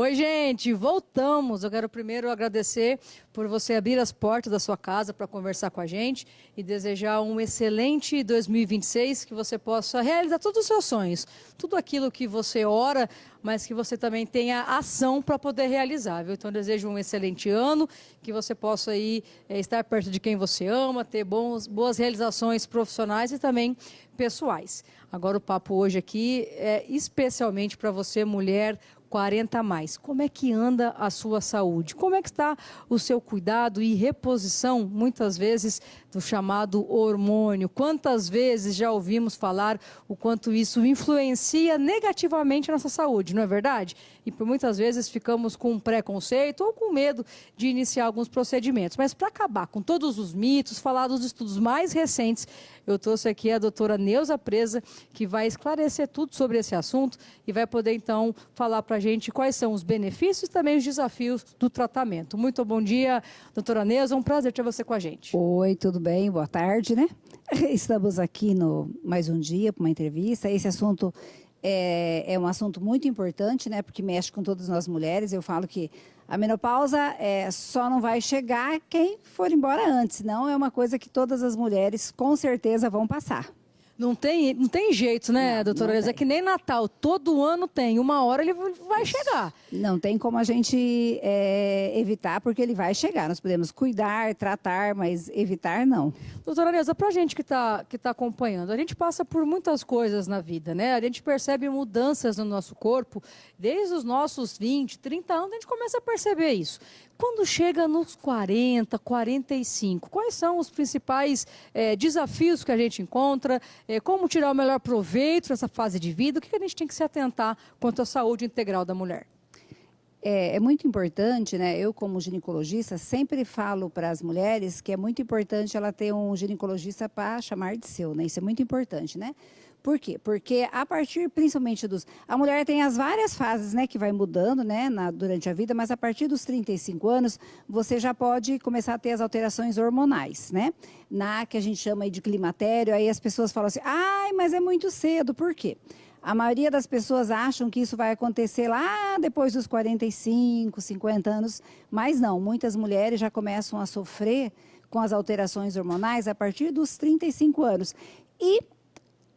Oi, gente, voltamos. Eu quero primeiro agradecer por você abrir as portas da sua casa para conversar com a gente e desejar um excelente 2026, que você possa realizar todos os seus sonhos, tudo aquilo que você ora, mas que você também tenha ação para poder realizar, viu? Então, eu desejo um excelente ano, que você possa aí estar perto de quem você ama, ter boas realizações profissionais e também pessoais. Agora, o papo hoje aqui é especialmente para você, mulher 40 a mais. Como é que anda a sua saúde? Como é que está o seu cuidado e reposição, muitas vezes, do chamado hormônio? Quantas vezes já ouvimos falar o quanto isso influencia negativamente a nossa saúde, não é verdade? E por muitas vezes ficamos com preconceito ou com medo de iniciar alguns procedimentos. Mas para acabar com todos os mitos, falar dos estudos mais recentes, eu trouxe aqui a doutora Neuza Presa, que vai esclarecer tudo sobre esse assunto e vai poder, então, falar para a gente quais são os benefícios e também os desafios do tratamento. Muito bom dia, doutora Neuza, um prazer ter você com a gente. Oi, tudo bem? Boa tarde, né? Estamos aqui no mais um dia para uma entrevista. Esse assunto é um assunto muito importante, né? Porque mexe com todas nós mulheres. Eu falo que a menopausa só não vai chegar quem for embora antes, não é uma coisa que todas as mulheres com certeza vão passar. Não tem jeito, né, doutora Neuza? É que nem Natal, todo ano tem, uma hora ele vai chegar. Não tem como a gente evitar, porque ele vai chegar. Nós podemos cuidar, tratar, mas evitar não. Doutora Neuza, para a gente que tá acompanhando, a gente passa por muitas coisas na vida, né? A gente percebe mudanças no nosso corpo, desde os nossos 20, 30 anos, a gente começa a perceber isso. Quando chega nos 40, 45, quais são os principais desafios que a gente encontra? Como tirar o melhor proveito dessa fase de vida? O que a gente tem que se atentar quanto à saúde integral da mulher? É muito importante, né? Eu, como ginecologista, sempre falo para as mulheres que é muito importante ela ter um ginecologista para chamar de seu, né? Isso é muito importante, né? Por quê? Porque a partir, principalmente a mulher tem as várias fases, né, que vai mudando, né, durante a vida, mas a partir dos 35 anos, você já pode começar a ter as alterações hormonais, né? Que a gente chama aí de climatério, aí as pessoas falam assim, ai, mas é muito cedo, por quê? A maioria das pessoas acham que isso vai acontecer lá depois dos 45, 50 anos, mas não, muitas mulheres já começam a sofrer com as alterações hormonais a partir dos 35 anos. E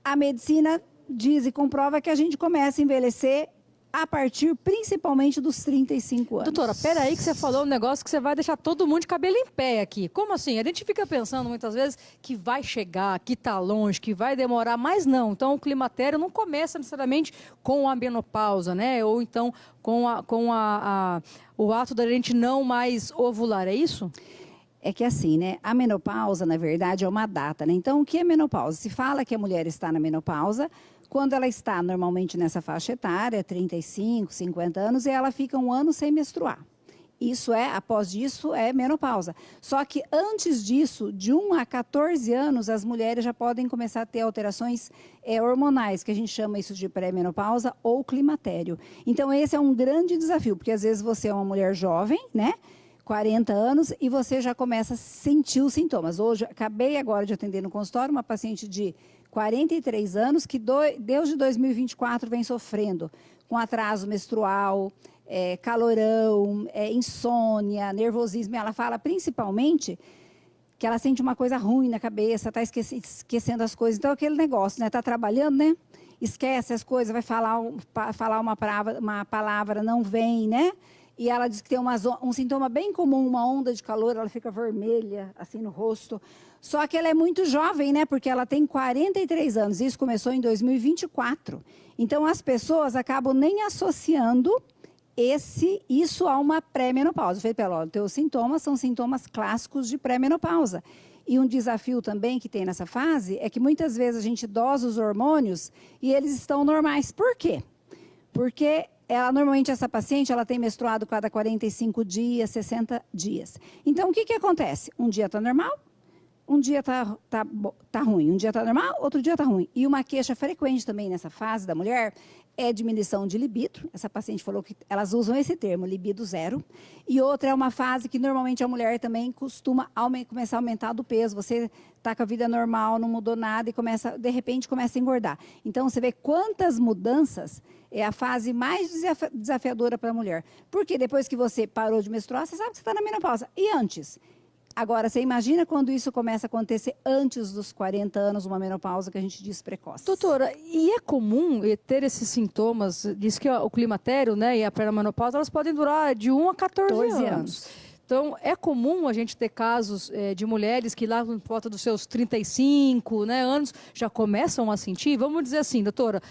a medicina diz e comprova que a gente começa a envelhecer a partir, principalmente, dos 35 anos. Doutora, peraí que você falou um negócio que você vai deixar todo mundo de cabelo em pé aqui. Como assim? A gente fica pensando muitas vezes que vai chegar, que está longe, que vai demorar, mas não. Então, o climatério não começa necessariamente com a menopausa, né? Ou então com o ato da gente não mais ovular, é isso? É que assim, né? A menopausa, na verdade, é uma data, né? Então, o que é menopausa? Se fala que a mulher está na menopausa quando ela está normalmente nessa faixa etária, 35, 50 anos, e ela fica um ano sem menstruar. Após disso, é menopausa. Só que antes disso, de 1 a 14 anos, as mulheres já podem começar a ter alterações hormonais, que a gente chama isso de pré-menopausa ou climatério. Então, esse é um grande desafio, porque às vezes você é uma mulher jovem, né? 40 anos, e você já começa a sentir os sintomas. Hoje, acabei agora de atender no consultório uma paciente de 43 anos que desde 2024 vem sofrendo com atraso menstrual, calorão, insônia, nervosismo. Ela fala principalmente que ela sente uma coisa ruim na cabeça, está esquecendo as coisas. Então, aquele negócio, né? Está trabalhando, né? Esquece as coisas, vai falar uma palavra, não vem, né? E ela diz que tem um sintoma bem comum, uma onda de calor, ela fica vermelha, assim, no rosto. Só que ela é muito jovem, né? Porque ela tem 43 anos. Isso começou em 2024. Então, as pessoas acabam nem associando isso a uma pré-menopausa. Eu falei para ela, os teus sintomas são sintomas clássicos de pré-menopausa. E um desafio também que tem nessa fase é que muitas vezes a gente dosa os hormônios e eles estão normais. Por quê? Porque normalmente essa paciente ela tem menstruado cada 45 dias, 60 dias. Então, o que acontece? Um dia está normal, um dia tá ruim, um dia tá normal, outro dia tá ruim. E uma queixa frequente também nessa fase da mulher é diminuição de libido. Essa paciente falou que elas usam esse termo, libido zero. E outra é uma fase que normalmente a mulher também costuma começar a aumentar do peso. Você está com a vida normal, não mudou nada e de repente começa a engordar. Então você vê quantas mudanças é a fase mais desafiadora para a mulher. Porque depois que você parou de menstruar, você sabe que você está na menopausa. E antes? Agora, você imagina quando isso começa a acontecer antes dos 40 anos, uma menopausa que a gente diz precoce. Doutora, e é comum ter esses sintomas? Diz que o climatério, né, e a pré-menopausa, elas podem durar de 1 a 14 anos. Então, é comum a gente ter casos de mulheres que lá por volta dos seus 35, né, anos já começam a sentir? Vamos dizer assim, doutora,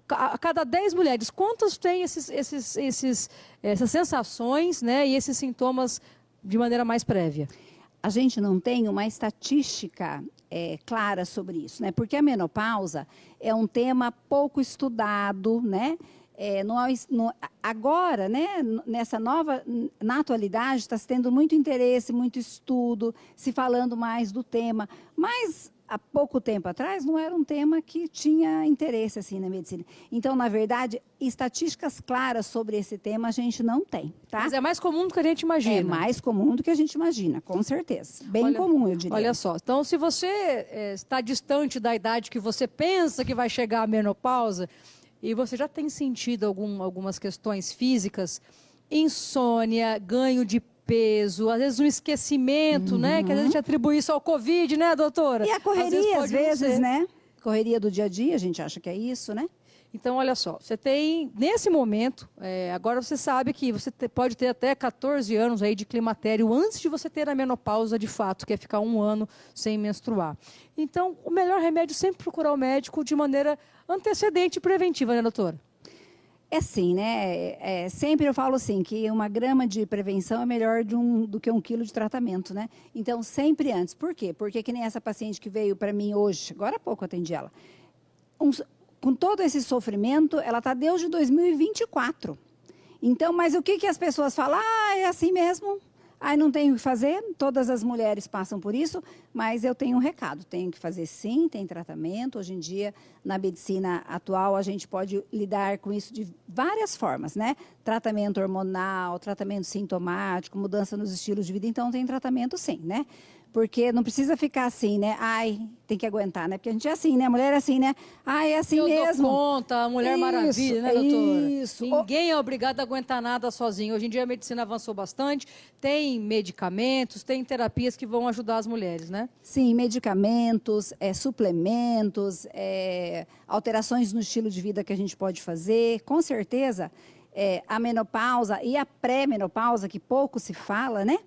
a cada 10 mulheres, quantas têm essas sensações, né, e esses sintomas de maneira mais prévia? A gente não tem uma estatística clara sobre isso, né? Porque a menopausa é um tema pouco estudado, né? Agora, né, na atualidade, está se tendo muito interesse, muito estudo, se falando mais do tema, mas há pouco tempo atrás não era um tema que tinha interesse assim na medicina. Então, na verdade, estatísticas claras sobre esse tema a gente não tem, tá? Mas é mais comum do que a gente imagina. É mais comum do que a gente imagina, com certeza. Bem comum, eu diria. Olha só, então se você está distante da idade que você pensa que vai chegar a menopausa e você já tem sentido algumas questões físicas, insônia, ganho de peso, às vezes um esquecimento, né? Que a gente atribui isso ao Covid, né, doutora? E a correria, às vezes, né? Correria do dia a dia, a gente acha que é isso, né? Então, olha só, você tem, nesse momento, agora você sabe que você pode ter até 14 anos aí de climatério antes de você ter a menopausa de fato, que é ficar 1 ano sem menstruar. Então, o melhor remédio é sempre procurar o médico de maneira antecedente e preventiva, né, doutora? É sim, né? Sempre eu falo assim, que 1 grama de prevenção é melhor do que 1 quilo de tratamento, né? Então, sempre antes. Por quê? Porque que nem essa paciente que veio para mim hoje, agora há pouco eu atendi ela, com todo esse sofrimento, ela está desde 2024. Então, mas o que as pessoas falam? Ah, é assim mesmo? Aí não tenho o que fazer, todas as mulheres passam por isso, mas eu tenho um recado, tenho que fazer sim, tem tratamento. Hoje em dia, na medicina atual, a gente pode lidar com isso de várias formas, né? Tratamento hormonal, tratamento sintomático, mudança nos estilos de vida, então tem tratamento sim, né? Porque não precisa ficar assim, né? Ai, tem que aguentar, né? Porque a gente é assim, né? A mulher é assim, né? Ai, é assim mesmo. Dou conta, a Mulher Maravilha, né, doutora? Isso. Ninguém é obrigado a aguentar nada sozinho. Hoje em dia a medicina avançou bastante, tem medicamentos, tem terapias que vão ajudar as mulheres, né? Sim, medicamentos, suplementos, alterações no estilo de vida que a gente pode fazer. Com certeza, a menopausa e a pré-menopausa, que pouco se fala, né?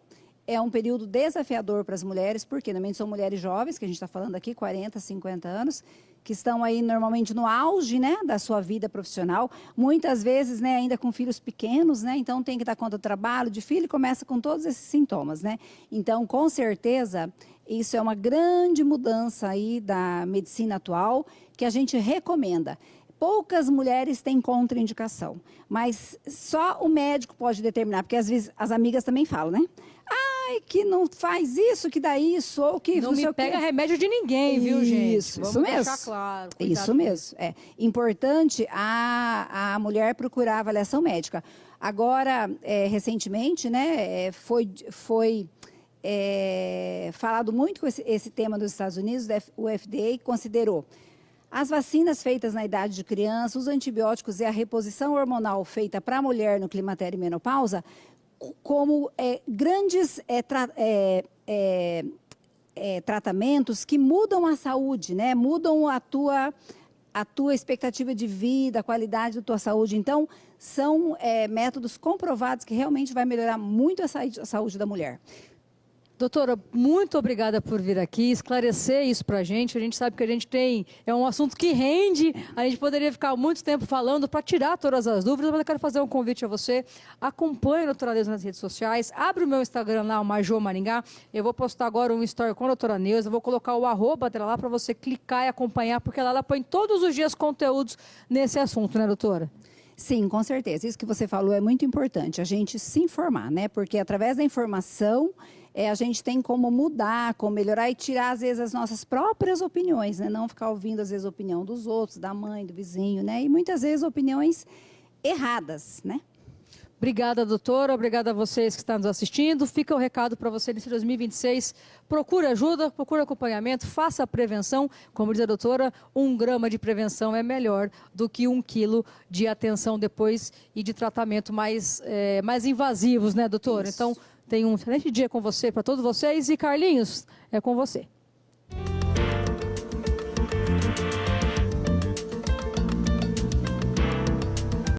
É um período desafiador para as mulheres, porque normalmente são mulheres jovens, que a gente está falando aqui, 40, 50 anos, que estão aí normalmente no auge, né, da sua vida profissional, muitas vezes, né, ainda com filhos pequenos, né, então tem que dar conta do trabalho, de filho, e começa com todos esses sintomas, né. Então, com certeza, isso é uma grande mudança aí da medicina atual, que a gente recomenda. Poucas mulheres têm contraindicação, mas só o médico pode determinar, porque às vezes as amigas também falam, né? Ai, que não faz isso, que dá isso, ou que não me pega remédio de ninguém, viu, gente? Isso Vamos mesmo. deixar claro. Isso mesmo. É importante a mulher procurar avaliação médica. Agora, recentemente, né, foi falado muito com esse tema dos Estados Unidos, o FDA considerou as vacinas feitas na idade de criança, os antibióticos e a reposição hormonal feita para a mulher no climatério e menopausa como grandes tratamentos que mudam a saúde, né? Mudam a tua expectativa de vida, a qualidade da tua saúde. Então, são métodos comprovados que realmente vai melhorar muito a saúde da mulher. Doutora, muito obrigada por vir aqui, esclarecer isso para a gente. A gente sabe que a gente é um assunto que rende, a gente poderia ficar muito tempo falando para tirar todas as dúvidas, mas eu quero fazer um convite a você. Acompanhe a doutora Neuza nas redes sociais, abre o meu Instagram lá, o Major Maringá. Eu vou postar agora um story com a doutora Neuza, vou colocar o @ dela lá para você clicar e acompanhar, porque ela põe todos os dias conteúdos nesse assunto, né, doutora? Sim, com certeza. Isso que você falou é muito importante, a gente se informar, né? Porque através da informação a gente tem como mudar, como melhorar e tirar, às vezes, as nossas próprias opiniões, né? Não ficar ouvindo, às vezes, a opinião dos outros, da mãe, do vizinho, né? E muitas vezes opiniões erradas, né? Obrigada, doutora. Obrigada a vocês que estão nos assistindo. Fica o recado para você nesse 2026. Procure ajuda, procure acompanhamento, faça a prevenção. Como diz a doutora, 1 grama de prevenção é melhor do que 1 quilo de atenção depois e de tratamento mais invasivos, né, doutora? Isso. Então, tenha um excelente dia com você, para todos vocês. E, Carlinhos, é com você.